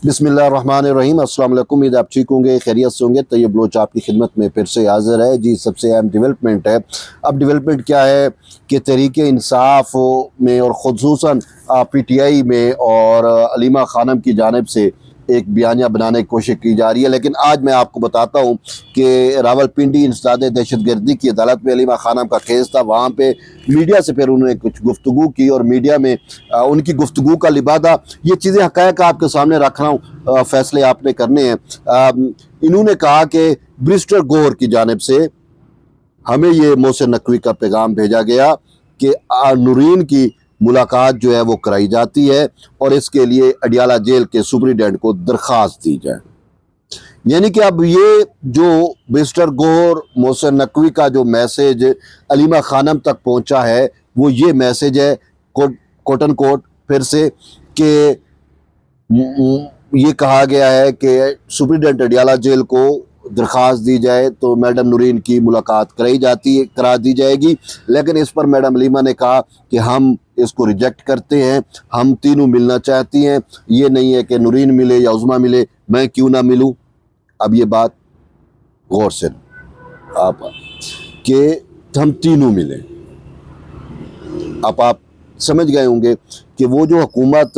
बिस्मिल्लाहिर्रहमानिर्रहीम। अस्सलाम वालेकुम। उम्मीद आप ठीक होंगे, खैरियत से होंगे। तैयब बलोच आपकी खिदमत में फिर से हाजिर है जी। सबसे अहम डेवलपमेंट है। अब डेवलपमेंट क्या है कि तहरीक इंसाफ में और ख़ुसूसन PTI में और अलीमा खानम की जानिब से एक बयानिया बनाने की कोशिश की जा रही है। लेकिन आज मैं आपको बताता हूँ कि रावलपिंडी इंसदाद दहशतगर्दी की अदालत में अलीमा खानम का केस था। वहाँ पे मीडिया से फिर उन्होंने कुछ गुफ्तगू की और मीडिया में उनकी गुफ्तगू का लिबादा, ये चीज़ें हक़ायक़ आपके सामने रख रहा हूँ, फ़ैसले आपने करने हैं। इन्होंने कहा कि बैरिस्टर गौहर की जानिब से हमें ये मोहसिन नकवी का पैगाम भेजा गया कि नूरीन की मुलाकात जो है वो कराई जाती है और इसके लिए अडियाला जेल के सुपरिटेंडेंट को दरख्वास्त दी जाए। यानी कि अब ये जो बैरिस्टर गौहर मोहसिन नकवी का जो मैसेज अलीमा खानम तक पहुंचा है वो ये मैसेज है कोट एंड कोट फिर से कि ये कहा गया है कि सुपरिटेंडेंट अडियाला जेल को दरख्वास्त दी जाए तो मैडम नूरीन की मुलाकात करा दी जाएगी। लेकिन इस पर मैडम अलीमा ने कहा कि हम इसको रिजेक्ट करते हैं, हम तीनों मिलना चाहती हैं। ये नहीं है कि नूरीन मिले या उज़मा मिले, मैं क्यों ना मिलूं। अब ये बात गौर से आप कि हम तीनों मिलें। अब आप समझ गए होंगे कि वो जो हुकूमत,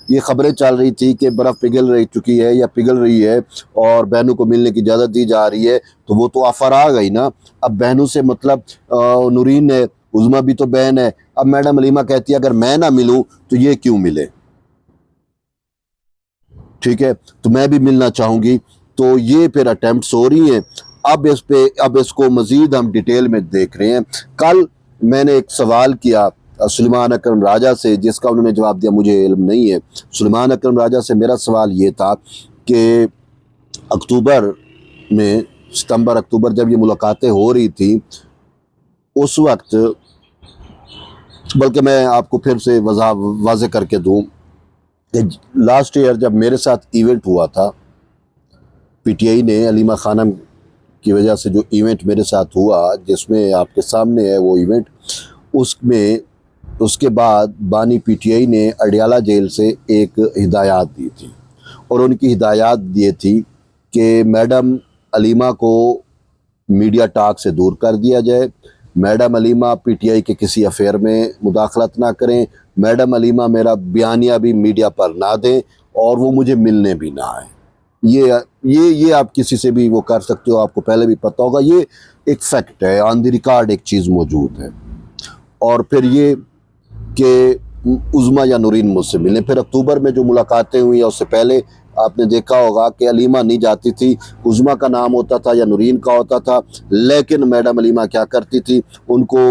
ये ख़बरें चल रही थी कि बर्फ़ पिघल रही चुकी है या पिघल रही है और बहनों को मिलने की इजाज़त दी जा रही है, तो वो तो ऑफ़र आ गई ना। अब बहनों से मतलब नूरीन है, उज़मा भी तो बहन है। अब मैडम अलीमा कहती है अगर मैं ना मिलूँ तो ये क्यों मिले, ठीक है, तो मैं भी मिलना चाहूँगी। तो ये फिर अटैम्प्ट्स हो रही हैं। अब इसको मज़ीद हम डिटेल में देख रहे हैं। कल मैंने एक सवाल किया सुलेमान अकरम राजा से, जिसका उन्होंने जवाब दिया मुझे इल्म नहीं है। सुलेमान अकरम राजा से मेरा सवाल ये था कि अक्टूबर में, सितंबर अक्टूबर जब ये मुलाकातें हो रही थी उस वक्त, बल्कि मैं आपको फिर से वाज़े करके दूँ कि लास्ट ईयर जब मेरे साथ इवेंट हुआ था, PTI ने अलीमा खानम की वजह से जो इवेंट मेरे साथ हुआ, जिसमें आपके सामने है वो इवेंट, उसके बाद बानी PTI ने अडियाला जेल से एक हिदायत दी थी और उनकी हिदायत ये थी कि मैडम अलीमा को मीडिया टॉक से दूर कर दिया जाए, मैडम अलीमा PTI के किसी अफेयर में मुदाखलत ना करें, मैडम अलीमा मेरा बयानिया भी मीडिया पर ना दें और वो मुझे मिलने भी ना आए। ये आप किसी से भी वो कर सकते हो, आपको पहले भी पता होगा, ये एक फैक्ट है, ऑन द रिकॉर्ड एक चीज़ मौजूद है। और फिर ये कि उज़मा या नूरीन मुझसे मिलें। फिर अक्टूबर में जो मुलाकातें हुई उससे पहले आपने देखा होगा कि अलीमा नहीं जाती थी, उज़मा का नाम होता था या नूरीन का होता था। लेकिन मैडम अलीमा क्या करती थी, उनको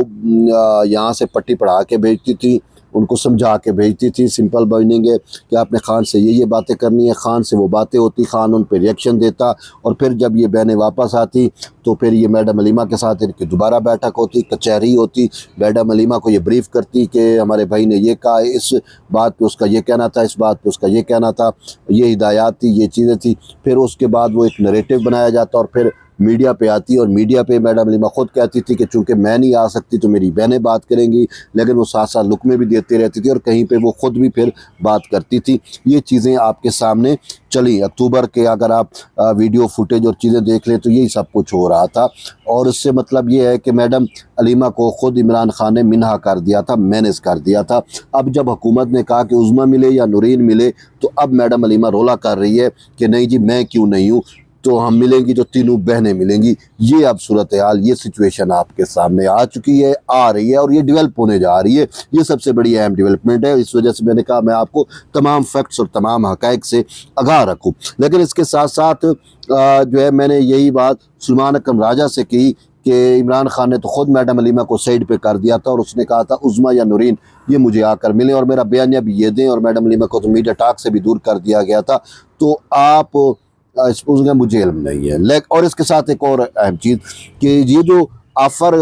यहाँ से पट्टी पढ़ा के भेजती थी, उनको समझा के भेजती थी। सिंपल मीनिंग है कि आपने खान से ये बातें करनी है, खान से वो बातें होती, खान उन पर रिएक्शन देता और फिर जब ये बहनें वापस आती तो फिर ये मैडम अलीमा के साथ इनकी दोबारा बैठक होती, कचहरी होती। मैडम अलीमा को ये ब्रीफ करती कि हमारे भाई ने ये कहा, इस बात पे उसका ये कहना था, इस बात पे उसका ये कहना था, ये हिदायत थी, ये चीज़ें थी। फिर उसके बाद वो एक नरेटिव बनाया जाता और फिर मीडिया पे आती और मीडिया पे मैडम अलीमा ख़ुद कहती थी कि चूँकि मैं नहीं आ सकती तो मेरी बहनें बात करेंगी, लेकिन वो साथ साथ लुकमे भी देती रहती थी और कहीं पे वो ख़ुद भी फिर बात करती थी। ये चीज़ें आपके सामने चली। अक्टूबर के अगर आप वीडियो फुटेज और चीज़ें देख लें तो यही सब कुछ हो रहा था। और इससे मतलब ये है कि मैडम अलीमा को ख़ुद इमरान खान ने मिन्हा कर दिया था, मैनेज कर दिया था। अब जब हुकूमत ने कहा कि उज़मा मिले या नूरीन मिले तो अब मैडम अलीमा रोला कर रही है कि नहीं जी मैं क्यों नहीं हूँ, तो हम मिलेंगी तो तीनों बहनें मिलेंगी। ये अब सूरत हाल, ये सिचुएशन आपके सामने आ चुकी है, आ रही है और ये डेवलप होने जा रही है। ये सबसे बड़ी अहम डेवलपमेंट है। इस वजह से मैंने कहा मैं आपको तमाम फैक्ट्स और तमाम हक़ाइक़ से आगाह रखूँ। लेकिन इसके साथ साथ जो है मैंने यही बात सुलेमान अकरम राजा से की कि इमरान खान ने तो ख़ुद मैडम अलीमा को साइड पे कर दिया था और उसने कहा था उज़मा या नूरीन ये मुझे आकर मिलें और मेरा बयानिया भी ये दें, और मैडम अलीमा को तो मीडिया टॉक से भी दूर कर दिया गया था। तो आप उसका मुझे इल्म नहीं है। और इसके साथ एक और अहम चीज़ कि ये जो ऑफ़र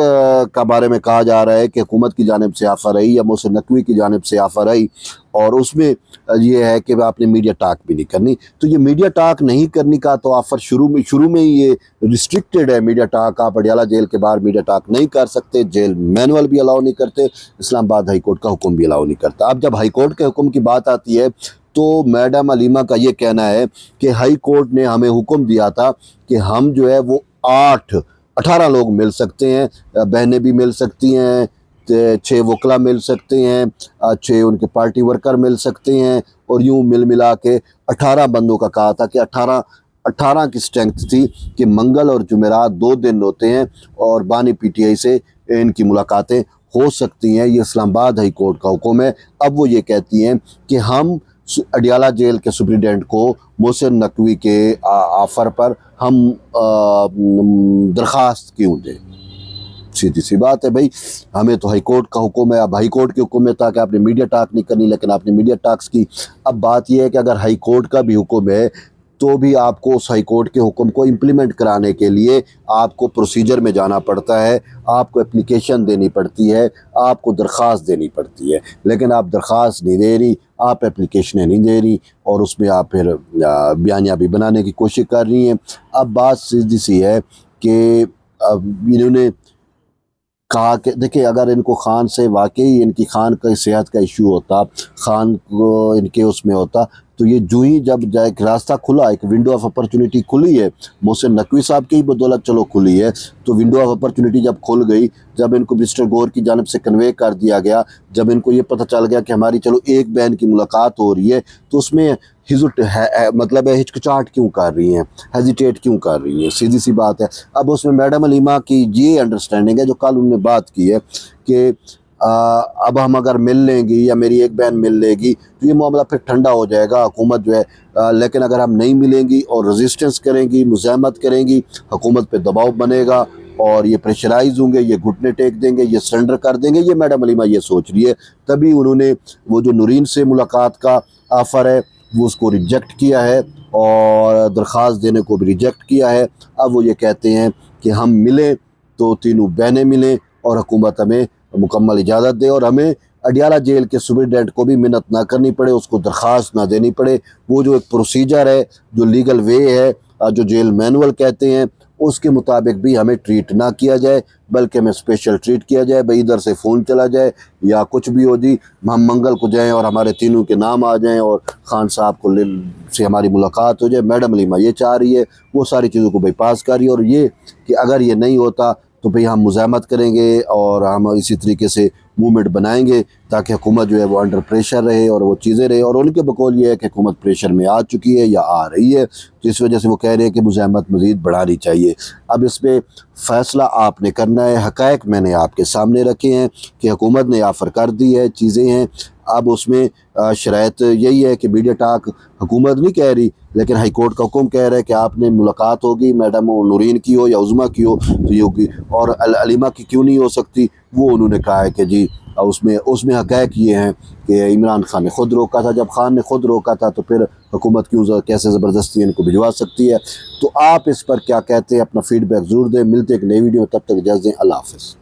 का बारे में कहा जा रहा है कि हुकूमत की जानिब से ऑफ़र आई या मोहसिन नकवी की जानिब से ऑफ़र आई और उसमें ये है कि आपने मीडिया टॉक भी नहीं करनी, तो ये मीडिया टॉक नहीं करने का तो ऑफ़र शुरू में ही ये रिस्ट्रिक्टेड है। मीडिया टॉक आप अडियाला जेल के बाहर मीडिया टॉक नहीं कर सकते, जेल मैनुअल भी अलाउ नहीं करते, इस्लामाबाद हाई कोर्ट का हुक्म भी अलाउ नहीं करता। अब जब हाई कोर्ट के हुक्म की बात आती है تو میڈم علیمہ کا یہ کہنا ہے کہ ہائی کورٹ نے ہمیں حکم دیا تھا کہ ہم جو ہے وہ 18 لوگ مل سکتے ہیں، بہنیں بھی مل سکتی ہیں، 6 وکلا مل سکتے ہیں، 6 ان کے پارٹی ورکر مل سکتے ہیں، اور یوں ملا کے 18 بندوں کا کہا تھا کہ 18 کی اسٹرینتھ تھی کہ منگل اور جمعرات 2 دن ہوتے ہیں اور بانی پی ٹی آئی سے ان کی ملاقاتیں ہو سکتی ہیں۔ یہ اسلام آباد ہائی کورٹ کا حکم ہے۔ اب وہ یہ کہتی ہیں کہ ہم اڈیالہ جیل کے سپرنٹینڈنٹ کو محسن نقوی کے آفر پر ہم درخواست کیوں دیں؟ سیدھی سی بات ہے بھائی، ہمیں تو ہائی کورٹ کا حکم ہے۔ اب ہائی کورٹ کے حکم میں تھا کہ آپ نے میڈیا ٹاک نہیں کرنی، لیکن آپ نے میڈیا ٹاکس کی۔ اب بات یہ ہے کہ اگر ہائی کورٹ کا بھی حکم ہے تو بھی آپ کو اس ہائی کورٹ کے حکم کو امپلیمنٹ کرانے کے لیے آپ کو پروسیجر میں جانا پڑتا ہے، آپ کو اپلیکیشن دینی پڑتی ہے، آپ کو درخواست دینی پڑتی ہے، لیکن آپ درخواست نہیں دے رہی، آپ اپلیکیشنیں نہیں دے رہی، اور اس میں آپ پھر بیانیہ بھی بنانے کی کوشش کر رہی ہیں۔ اب بات سیدھی سی ہے کہ انہوں نے کہا کہ دیکھیں، اگر ان کو خان سے واقعی ان کی خان کا صحت کا ایشو ہوتا، خان کو ان کے اس میں ہوتا، تو یہ جو ہی جب ایک راستہ کھلا، ایک ونڈو آف اپرچونٹی کھلی ہے، محسن نقوی صاحب کی بدولت چلو کھلی ہے، تو ونڈو آف اپرچونٹی جب کھل گئی، جب ان کو مسٹر گور کی جانب سے کنوے کر دیا گیا، جب ان کو یہ پتہ چل گیا کہ ہماری چلو ایک بہن کی ملاقات ہو رہی ہے، تو اس میں مطلب ہے ہچکچاہٹ کیوں کر رہی ہیں، ہیزیٹیٹ کیوں کر رہی ہیں؟ سیدھی سی بات ہے۔ اب اس میں میڈم علیمہ کی یہ انڈرسٹینڈنگ ہے جو کل انہوں نے بات کی ہے کہ اب ہم اگر مل لیں گی یا میری ایک بہن مل لے گی تو یہ معاملہ پھر ٹھنڈا ہو جائے گا، حکومت جو ہے، لیکن اگر ہم نہیں ملیں گی اور ریزسٹنس کریں گی، مزاحمت کریں گی، حکومت پہ دباؤ بنے گا اور یہ پریشرائز ہوں گے، یہ گھٹنے ٹیک دیں گے، یہ سرنڈر کر دیں گے، یہ میڈم علیمہ یہ سوچ رہی ہے۔ تبھی انہوں نے وہ جو نورین سے ملاقات کا آفر ہے وہ اس کو ریجیکٹ کیا ہے اور درخواست دینے کو بھی ریجیکٹ کیا ہے۔ اب وہ یہ کہتے ہیں کہ ہم ملیں تو تینوں بہنیں ملیں اور حکومت ہمیں مکمل اجازت دے، اور ہمیں اڈیالہ جیل کے سپرنٹینڈنٹ کو بھی منت نہ کرنی پڑے، اس کو درخواست نہ دینی پڑے۔ وہ جو ایک پروسیجر ہے، جو لیگل وے ہے، جو جیل مینول کہتے ہیں، اس کے مطابق بھی ہمیں ٹریٹ نہ کیا جائے، بلکہ ہمیں اسپیشل ٹریٹ کیا جائے۔ بھائی ادھر سے فون چلا جائے یا کچھ بھی ہو جی، ہم منگل کو جائیں اور ہمارے تینوں کے نام آ جائیں اور خان صاحب کو سے ہماری ملاقات ہو جائے۔ میڈم علیمہ یہ چاہ رہی ہے، وہ ساری چیزوں کو بائی پاس کر رہی ہے، اور یہ کہ اگر یہ نہیں ہوتا تو بھئی ہم مزاحمت کریں گے اور ہم اسی طریقے سے موومنٹ بنائیں گے تاکہ حکومت جو ہے وہ انڈر پریشر رہے اور وہ چیزیں رہے۔ اور ان کے بقول یہ ہے کہ حکومت پریشر میں آ چکی ہے یا آ رہی ہے، تو اس وجہ سے وہ کہہ رہے ہیں کہ مزاحمت مزید بڑھانی چاہیے۔ اب اس پہ فیصلہ آپ نے کرنا ہے۔ حقائق میں نے آپ کے سامنے رکھے ہیں کہ حکومت نے آفر کر دی ہے، چیزیں ہیں۔ اب اس میں شرائط یہی ہے کہ میڈیا ٹاک حکومت نہیں کہہ رہی، لیکن ہائی کورٹ کا حکم کہہ رہا ہے کہ آپ نے ملاقات ہوگی، میڈم نورین کی ہو یا عظمیٰ کی ہو تو یہ ہوگی، اور علیمہ کی کیوں نہیں ہو سکتی؟ وہ انہوں نے کہا ہے کہ جی اس میں حقائق یہ ہیں کہ عمران خان نے خود روکا تھا۔ جب خان نے خود روکا تھا تو پھر حکومت کیسے زبردستی ان کو بھجوا سکتی ہے؟ تو آپ اس پر کیا کہتے ہیں؟ اپنا فیڈ بیک ضرور دیں۔ ملتے ایک نئی ویڈیو، تب تک اجازت دیں۔ اللہ حافظ۔